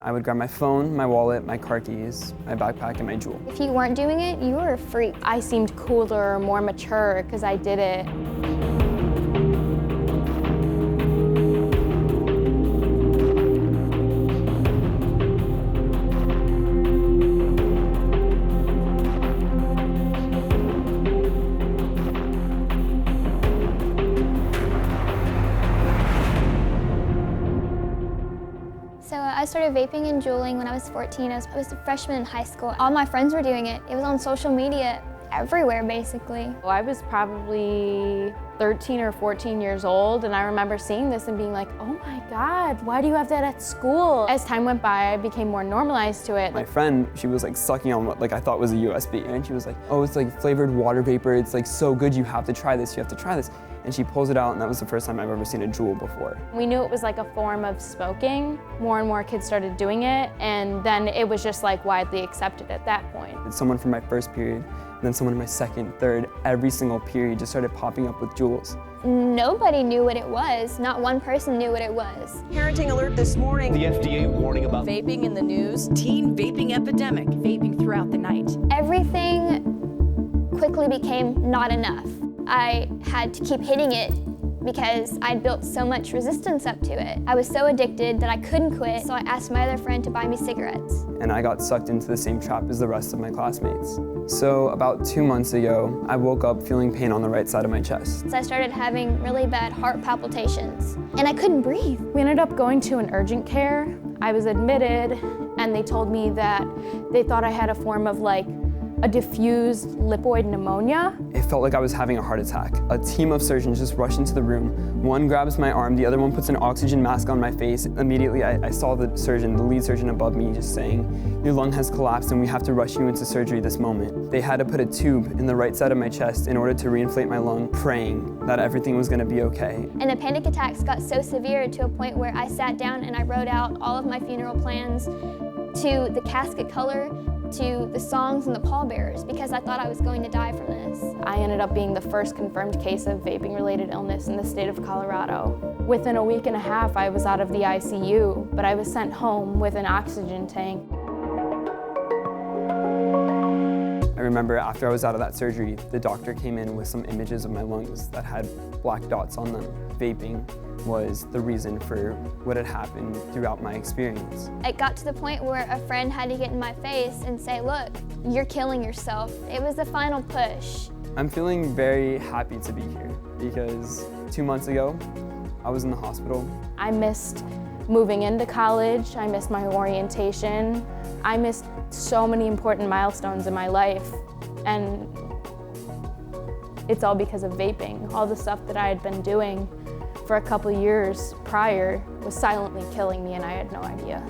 I would grab my phone, my wallet, my car keys, my backpack, and my Juul. If you weren't doing it, you were a freak. I seemed cooler, more mature, because I did it. So I started vaping in Juuling when I was 14. I was a freshman in high school. All my friends were doing it. It was on social media everywhere, basically. Well, I was probably 13 or 14 years old, and I remember seeing this and being like, oh my God, why do you have that at school? As time went by, I became more normalized to it. My friend, she was like sucking on what I thought was a USB, and she was like, oh, it's like flavored water vapor. It's like so good, you have to try this, you have to try this. And she pulls it out, and that was the first time I've ever seen a Juul before. We knew it was like a form of smoking. More and more kids started doing it, and then it was just like widely accepted at that point. Someone from my first period, and then someone in my second, third, every single period just started popping up with Juuls. Nobody knew what it was. Not one person knew what it was. Parenting alert this morning. The FDA warning about vaping in the news, teen vaping epidemic, vaping throughout the night. Everything quickly became not enough. I had to keep hitting it because I'd built so much resistance up to it. I was so addicted that I couldn't quit, so I asked my other friend to buy me cigarettes. And I got sucked into the same trap as the rest of my classmates. So about 2 months ago, I woke up feeling pain on the right side of my chest. So I started having really bad heart palpitations, and I couldn't breathe. We ended up going to an urgent care. I was admitted, and they told me that they thought I had a form of like a diffused lipoid pneumonia. It felt like I was having a heart attack. A team of surgeons just rushed into the room. One grabs my arm, the other one puts an oxygen mask on my face. Immediately, I saw the surgeon, the lead surgeon above me, just saying, your lung has collapsed and we have to rush you into surgery this moment. They had to put a tube in the right side of my chest in order to reinflate my lung, praying that everything was gonna be okay. And the panic attacks got so severe to a point where I sat down and I wrote out all of my funeral plans to the casket color, to the songs and the pallbearers, because I thought I was going to die from this. I ended up being the first confirmed case of vaping-related illness in the state of Colorado. Within a week and a half, I was out of the ICU, but I was sent home with an oxygen tank. I remember after I was out of that surgery, the doctor came in with some images of my lungs that had black dots on them. Vaping was the reason for what had happened throughout my experience. It got to the point where a friend had to get in my face and say, look, you're killing yourself. It was the final push. I'm feeling very happy to be here because 2 months ago, I was in the hospital. I missed moving into college. I missed my orientation. I missed so many important milestones in my life, and it's all because of vaping. All the stuff that I had been doing for a couple years prior was silently killing me, and I had no idea.